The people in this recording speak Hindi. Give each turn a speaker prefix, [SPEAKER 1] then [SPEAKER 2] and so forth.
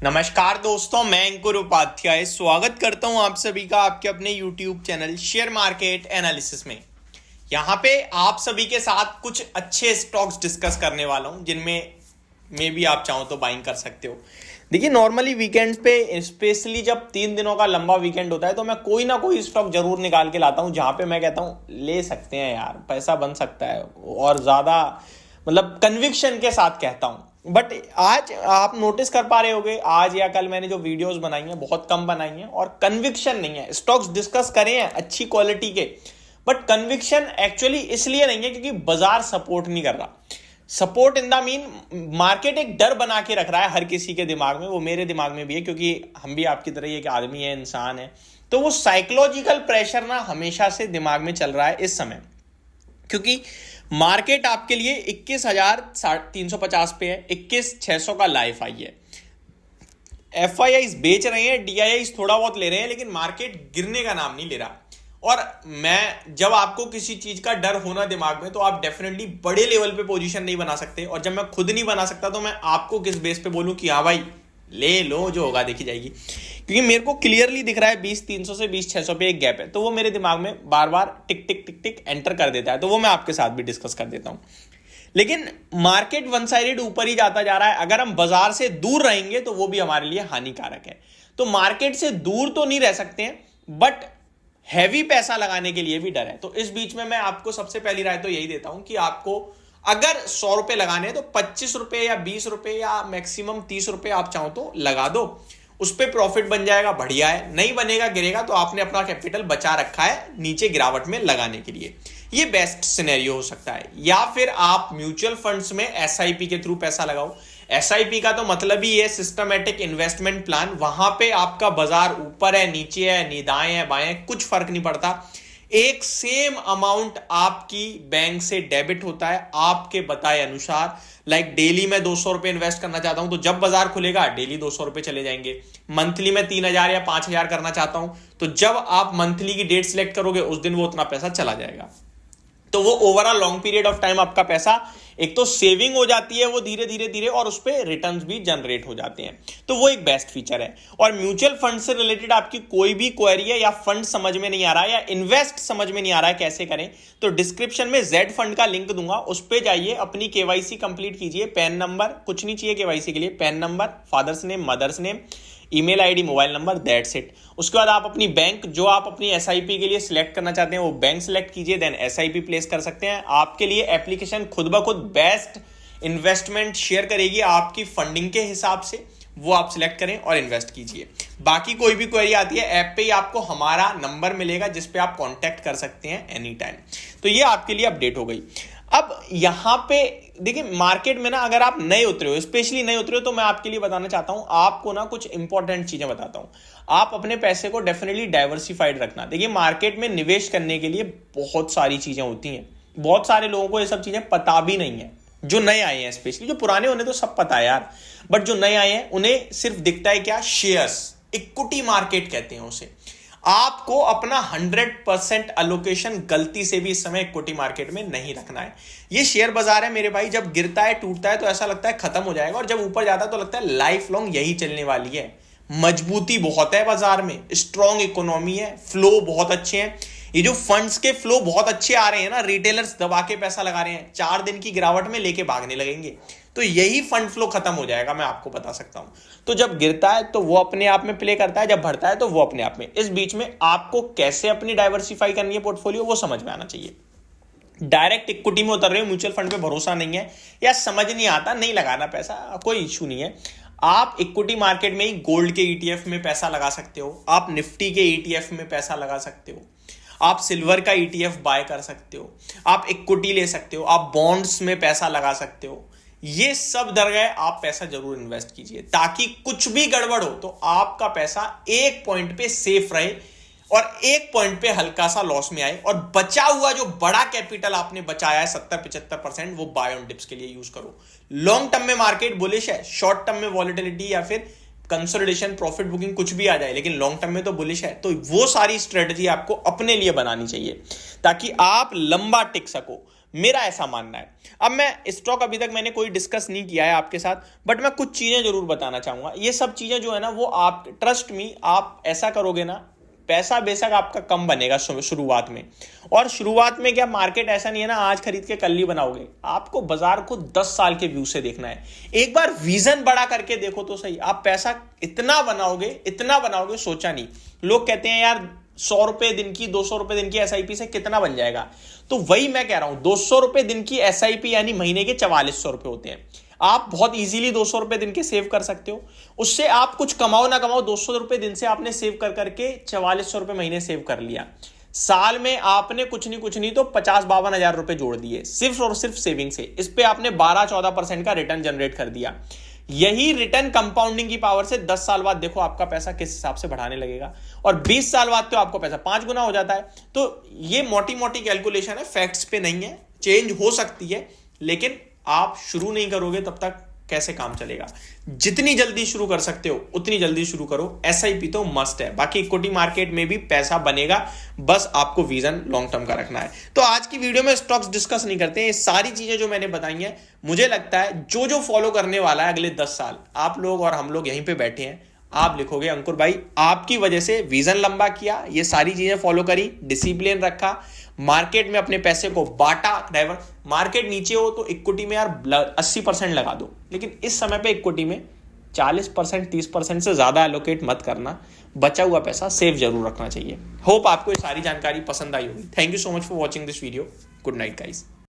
[SPEAKER 1] नमस्कार दोस्तों, मैं अंकुर उपाध्याय स्वागत करता हूं आप सभी का आपके अपने YouTube channel share market analysis में। यहां पे आप सभी के साथ कुछ अच्छे स्टॉक्स डिस्कस करने वाला हूं जिनमें भी आप चाहो तो बाइंग कर सकते हो। देखिए, नॉर्मली वीकेंड्स पे स्पेशली जब 3 दिनों का लंबा वीकेंड होता है तो मैं कोई ना कोई स्टॉक जरूर निकाल के लाता हूं जहां पे मैं कहता हूं ले सकते हैं यार, पैसा बन सकता है, और ज्यादा मतलब कन्विक्शन के साथ कहता हूं। बट आज आप नोटिस कर पा रहे होगे, आज या कल मैंने जो वीडियोस बनाई हैं बहुत कम बनाई हैं और कन्विक्शन नहीं है। स्टॉक्स डिस्कस करे हैं अच्छी क्वालिटी के, बट कन्विक्शन एक्चुअली इसलिए नहीं है क्योंकि बाजार सपोर्ट नहीं कर रहा। Support in the mean market एक डर बना के रख रहा है हर किसी के दिमाग में, वो मेरे दिमाग में भी है क्योंकि हम भी आपकी तरह एक आदमी है, इंसान है। तो वो साइकोलॉजिकल प्रेशर ना हमेशा से दिमाग में चल रहा है इस समय, क्योंकि मार्केट आपके लिए 21,350 पे है, 21,600 का लाइफ आई है। एफआईआईज बेच रहे हैं, डीआईआईज थोड़ा बहुत ले रहे हैं, लेकिन मार्केट गिरने का नाम नहीं ले रहा। और मैं जब आपको किसी चीज का डर होना दिमाग में, तो आप डेफिनेटली बड़े लेवल पे पोजीशन नहीं बना सकते। और जब मैं खुद नहीं बना सकता तो मैं आपको किस बेस पे बोलूं कि हाँ भाई ले लो, जो होगा देखी जाएगी। क्योंकि मेरे को क्लियरली दिख रहा है 20,300 से 20,600 पे एक गैप है, तो वो मेरे दिमाग में बार बार टिक टिक टिक टिक एंटर कर देता है, तो वो मैं आपके साथ भी डिस्कस कर देता हूं। लेकिन मार्केट वन साइडेड ऊपर ही जाता जा रहा है। अगर हम बाजार से दूर रहेंगे तो वो भी हमारे लिए हानिकारक है। तो मार्केट से दूर तो नहीं रह सकते हैं, बट हैवी पैसा लगाने के लिए भी डर है। तो इस बीच में मैं आपको सबसे पहली राय तो यही देता हूं कि आपको अगर 100 रुपए लगाने हैं तो 25 रुपए या 20 रुपए या मैक्सिमम 30 रुपए आप चाहो तो लगा दो। उस पर प्रॉफिट बन जाएगा, बढ़िया है। नहीं बनेगा, गिरेगा, तो आपने अपना कैपिटल बचा रखा है नीचे गिरावट में लगाने के लिए। ये बेस्ट सिनेरियो हो सकता है। या फिर आप म्यूचुअल फंड्स में एसआईपी के थ्रू पैसा लगाओ। एसआईपी का तो मतलब ही है सिस्टमैटिक इन्वेस्टमेंट प्लान। वहां पे आपका बाजार ऊपर है, नीचे है, निदाएं है, बाएं, कुछ फर्क नहीं पड़ता। एक सेम अमाउंट आपकी बैंक से डेबिट होता है आपके बताए अनुसार। लाइक डेली मैं 200 रुपए इन्वेस्ट करना चाहता हूं तो जब बाजार खुलेगा डेली 200 रुपए चले जाएंगे। मंथली में 3,000 या 5,000 करना चाहता हूं तो जब आप मंथली की डेट सिलेक्ट करोगे उस दिन वो उतना पैसा चला जाएगा। तो वो overall long period of time आपका पैसा एक तो सेविंग हो जाती है वो धीरे धीरे धीरे, और उस पर रिटर्न्स भी जनरेट हो जाते हैं। तो वो एक बेस्ट फीचर है। और म्यूचुअल फंड से रिलेटेड आपकी कोई भी क्वेरी है या फंड समझ में नहीं आ रहा है या इन्वेस्ट समझ में नहीं आ रहा है कैसे करें, तो डिस्क्रिप्शन में जेड फंड का लिंक दूंगा, उस पर जाइए, अपनी केवाईसी कंप्लीट कीजिए। पैन नंबर कुछ नहीं चाहिए केवाईसी के लिए, PAN number, father's name, mother's name, email ID, mobile number, that's it. उसके बाद आप अपनी बैंक जो आप अपनी एसआईपी के लिए सिलेक्ट करना चाहते हैं वो बैंक सिलेक्ट कीजिए, देन एसआईपी प्लेस कर सकते हैं। आपके लिए एप्लीकेशन खुद ब खुद बेस्ट इन्वेस्टमेंट शेयर करेगी आपकी फंडिंग के हिसाब से, वो आप सिलेक्ट करें और इन्वेस्ट कीजिए। बाकी कोई भी क्वेरी आती है ऐप पे ही आपको हमारा नंबर मिलेगा जिस पे आप कांटेक्ट कर सकते हैं एनी टाइम। तो ये आपके लिए अपडेट हो गई। अब यहां पे देखिए, मार्केट में ना अगर आप नए उतरे हो, स्पेशली नए उतरे हो, तो मैं आपके लिए बताना चाहता हूं, आपको ना कुछ इंपॉर्टेंट चीजें बताता हूं। आप अपने पैसे को डेफिनेटली डाइवर्सिफाइड रखना। देखिए, मार्केट में निवेश करने के लिए बहुत सारी चीजें होती हैं। बहुत सारे लोगों को ये सब चीजें पता भी नहीं है, जो नए आए हैं स्पेशली। जो पुराने उन्हें तो सब पता है यार, बट जो नए आए हैं उन्हें सिर्फ दिखता है क्या, शेयर्स, इक्विटी मार्केट कहते हैं उसे। आपको अपना 100% अलोकेशन गलती से भी इस समय इक्विटी मार्केट में नहीं रखना है। ये शेयर बाजार है मेरे भाई, जब गिरता है टूटता है तो ऐसा लगता है खत्म हो जाएगा, और जब ऊपर जाता है तो लगता है लाइफ लॉन्ग यही चलने वाली है। मजबूती बहुत है बाजार में, स्ट्रॉन्ग इकोनॉमी है, फ्लो बहुत अच्छे हैं। ये जो फंड्स के फ्लो बहुत अच्छे आ रहे हैं ना, रिटेलर्स दबा के पैसा लगा रहे हैं, 4 दिन की गिरावट में लेके भागने लगेंगे, तो यही फंड फ्लो खत्म हो जाएगा, मैं आपको बता सकता हूं। तो जब गिरता है तो वो अपने आप में प्ले करता है, जब बढ़ता है तो वो अपने आप में। इस बीच में आपको कैसे अपनी डाइवर्सिफाई करनी है पोर्टफोलियो, वो समझ में आना चाहिए। डायरेक्ट इक्विटी में उतर रहे हो, म्यूचुअल फंड पे भरोसा नहीं है या समझ नहीं आता, नहीं लगाना पैसा, कोई इश्यू नहीं है। आप इक्विटी मार्केट में ही गोल्ड के ईटीएफ में पैसा लगा सकते हो, आप निफ्टी के ईटीएफ में पैसा लगा सकते हो, आप सिल्वर का ईटीएफ बाय कर सकते हो, आप इक्विटी ले सकते हो, आप बॉन्ड्स में पैसा लगा सकते हो। ये सब दरगाह आप पैसा जरूर इन्वेस्ट कीजिए, ताकि कुछ भी गड़बड़ हो तो आपका पैसा एक पॉइंट पे सेफ रहे और एक पॉइंट पे हल्का सा लॉस में आए, और बचा हुआ जो बड़ा कैपिटल आपने बचाया है 70-75%, वो बाय ऑन डिप्स के लिए यूज करो। लॉन्ग टर्म में मार्केट बुलिश है, शॉर्ट टर्म में वॉलेटिलिटी या फिर कंसोलिडेशन, प्रॉफिट बुकिंग कुछ भी आ जाए, लेकिन लॉन्ग टर्म में तो बुलिश है। तो वो सारी स्ट्रेटजी आपको अपने लिए बनानी चाहिए ताकि आप लंबा टिक सको। मेरा ऐसा मानना है। अब मैं स्टॉक अभी तक मैंने कोई डिस्कस नहीं किया है आपके साथ, बट मैं कुछ चीजें जरूर बताना चाहूंगा। ये सब चीजें जो है ना, वो आप ट्रस्ट मी, आप ऐसा करोगे ना, पैसा बेशक आपका कम बनेगा शुरुआत में। और शुरुआत में क्या, मार्केट ऐसा नहीं है ना आज खरीद के कल ही बनाओगे, आपको बाजार को 10 साल के व्यू से देखना है। एक बार विजन बड़ा करके देखो तो सही, आप पैसा इतना बनाओगे सोचा नहीं। लोग कहते हैं यार 100 रुपए दिन की, 200 रुपए दिन की एसआईपी से कितना बन जाएगा, तो वही मैं कह रहा हूं, 200 रुपए दिन की एसआईपी यानी महीने के 4400 रुपए होते हैं। आप बहुत इजीली 200 रुपए दिन के सेव कर सकते हो। उससे आप कुछ कमाओ ना कमाओ, 200 रुपए दिन से आपने सेव कर करके 4400 रुपए महीने सेव कर लिया। साल में आपने कुछ नहीं तो 50-52 हजार रुपए जोड़ दिए सिर्फ और सिर्फ सेविंग से। इस पे आपने 12-14% का रिटर्न जनरेट कर दिया। यही रिटर्न कंपाउंडिंग की पावर से 10 साल बाद देखो आपका पैसा किस हिसाब से बढ़ाने लगेगा, और 20 साल बाद तो आपको पैसा 5 गुना हो जाता है। तो ये मोटी मोटी कैलकुलेशन है, फैक्ट्स पे नहीं है, चेंज हो सकती है, लेकिन आप शुरू नहीं करोगे तब तक कैसे काम चलेगा। जितनी जल्दी शुरू कर सकते हो उतनी जल्दी शुरू करो। एसआईपी तो मस्ट है, बाकी इक्विटी मार्केट में भी पैसा बनेगा, बस आपको विजन लॉन्ग टर्म का रखना है। तो आज की वीडियो में स्टॉक्स डिस्कस नहीं करते हैं, ये सारी चीजें जो मैंने बताई हैं, मुझे लगता है जो फॉलो करने वाला है अगले 10 साल, आप लोग और हम लोग यहीं पे बैठे हैं, आप लिखोगे अंकुर भाई आपकी वजह से विजन लंबा किया, ये सारी चीजें फॉलो करी, डिसिप्लिन रखा, मार्केट में अपने पैसे को बांटा, डाइवर्ट। मार्केट नीचे हो तो इक्विटी में यार 80% लगा दो, लेकिन इस समय पे इक्विटी में 40% 30% से ज्यादा एलोकेट मत करना। बचा हुआ पैसा सेव जरूर रखना चाहिए। होप आपको ये सारी जानकारी पसंद आई होगी। Thank you so much for watching this video. Good night guys.